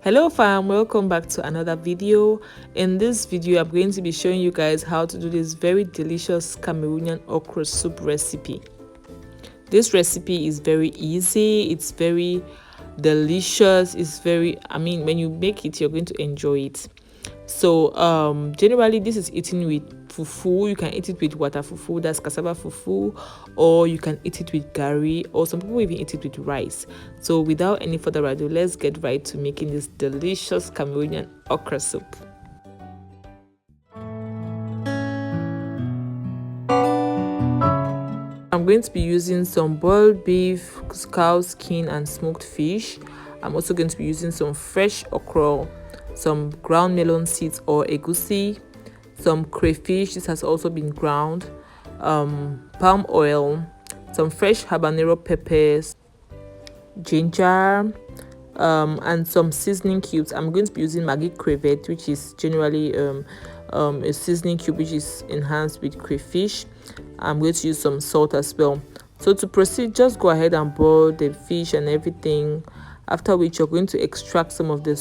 Hello fam, welcome back to another video. In this video I'm going to be showing you guys how to do this very delicious Cameroonian okra soup recipe. This recipe is very easy, it's very delicious, when you make it you're going to enjoy it. So generally this is eaten with fufu. You can eat it with water fufu, that's cassava fufu, or you can eat it with gari, or some people even eat it with rice. So without any further ado, let's get right to making this delicious Cameroonian okra soup. I'm going to be using some boiled beef, cow skin and smoked fish. I'm also going to be using some fresh okra, some ground melon seeds or egusi, some crayfish, this has also been ground, palm oil, some fresh habanero peppers, ginger, and some seasoning cubes. I'm going to be using Maggi crevette, which is generally a seasoning cube which is enhanced with crayfish. I'm going to use some salt as well. So to proceed, just go ahead and boil the fish and everything, after which you're going to extract some of the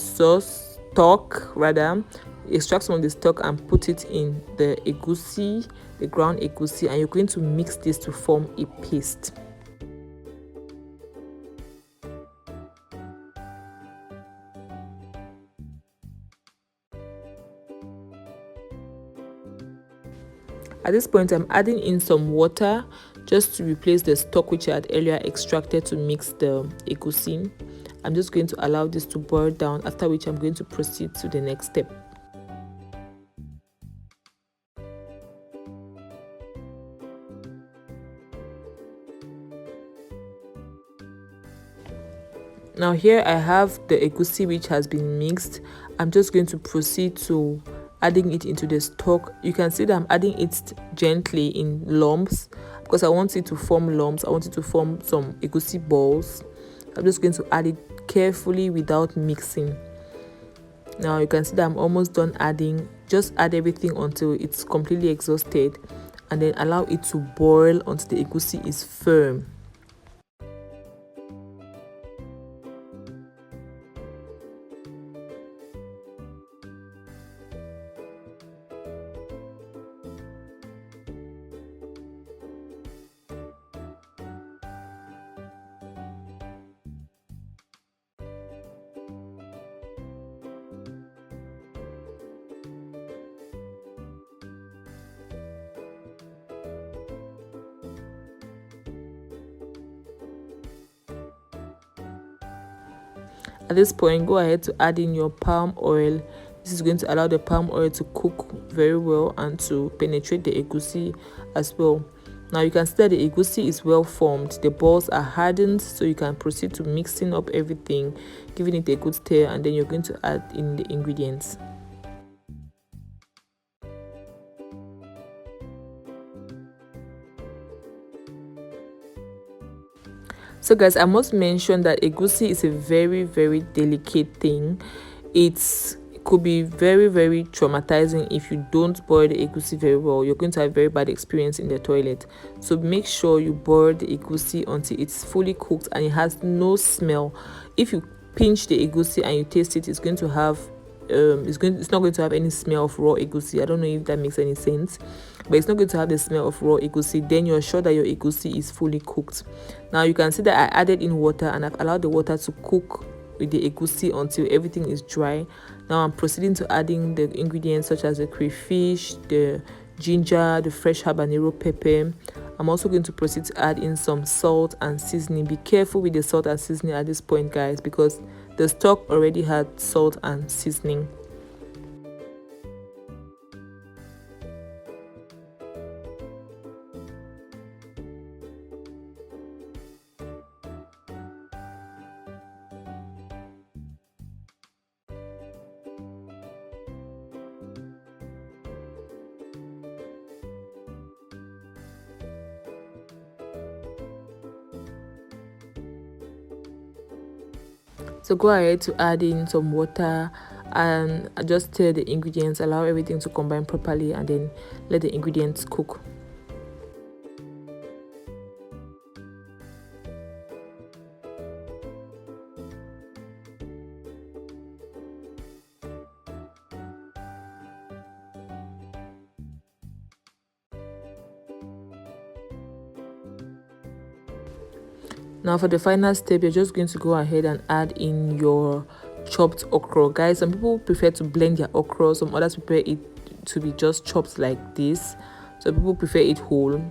extract some of the stock and put it in the egusi, the ground egusi, and you're going to mix this to form a paste. At this point, I'm adding in some water just to replace the stock which I had earlier extracted to mix the egusi. I'm just going to allow this to boil down, after which I'm going to proceed to the next step. Now here I have the egusi which has been mixed. I'm just going to proceed to adding it into the stock. You can see that I'm adding it gently in lumps because I want it to form lumps. I want it to form some egusi balls. I'm just going to add it carefully without mixing. Now you can see that I'm almost done adding. Just add everything until it's completely exhausted and then allow it to boil until the egusi is firm. At this point, go ahead to add in your palm oil. This is going to allow the palm oil to cook very well and to penetrate the egusi as well. Now you can see that the egusi is well formed. The balls are hardened, so you can proceed to mixing up everything, giving it a good stir, and then you're going to add in the ingredients. So guys, I must mention that egusi is a very delicate thing. It could be very traumatizing if you don't boil the egusi very well. You're going to have very bad experience in the toilet. So make sure you boil the egusi until it's fully cooked and it has no smell. If you pinch the egusi and you taste it, it's going to have it's not going to have any smell of raw egusi. I don't know if that makes any sense, but it's not going to have the smell of raw egusi. Then you're sure that your egusi is fully cooked. Now you can see that I added in water and I've allowed the water to cook with the egusi until everything is dry. Now I'm proceeding to adding the ingredients such as the crayfish, the ginger, the fresh habanero pepper. I'm also going to proceed to add in some salt and seasoning. Be careful with the salt and seasoning at this point, guys, because the stock already had salt and seasoning. So go ahead to add in some water and just stir the ingredients, allow everything to combine properly, and then let the ingredients cook. Now for the final step, you're just going to go ahead and add in your chopped okra. Guys, some people prefer to blend their okra, some others prefer it to be just chopped like this. So people prefer it whole.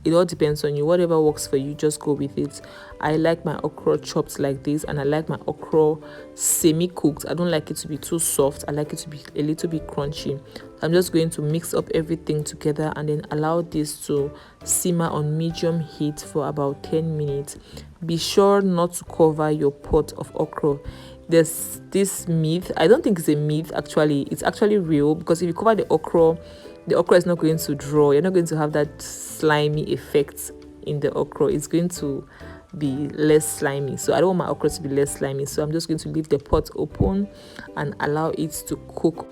It all depends on you. Whatever works for you, just go with it. I like my okra chopped like this, and I like my okra semi-cooked. I don't like it to be too soft. I like it to be a little bit crunchy. I'm just going to mix up everything together and then allow this to simmer on medium heat for about 10 minutes. Be sure not to cover your pot of okra. There's this myth, I don't think it's a myth actually, it's actually real, because if you cover the okra is not going to draw. You're not going to have that slimy effect in the okra. It's going to be less slimy. So I don't want my okra to be less slimy, so I'm just going to leave the pot open and allow it to cook.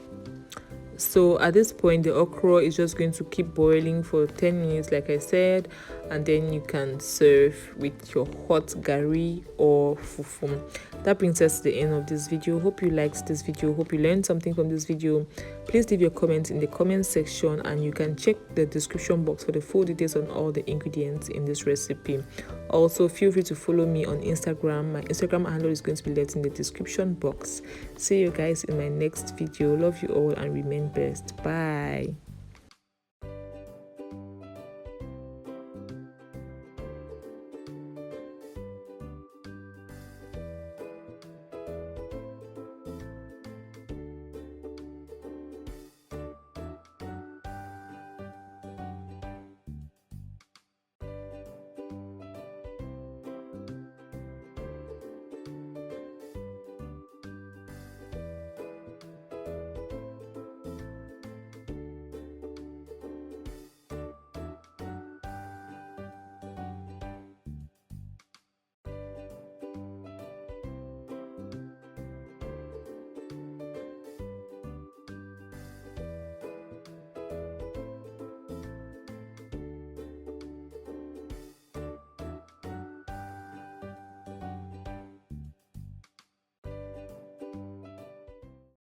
So at this point, the okra is just going to keep boiling for 10 minutes like I said, and then you can serve with your hot gari or fufu. That brings us to the end of this video. Hope you liked this video. Hope you learned something from this video. Please leave your comments in the comment section, and you can check the description box for the full details on all the ingredients in this recipe. Also, feel free to follow me on Instagram. My Instagram handle is going to be left in the description box. See you guys in my next video. Love you all and remain best. Bye.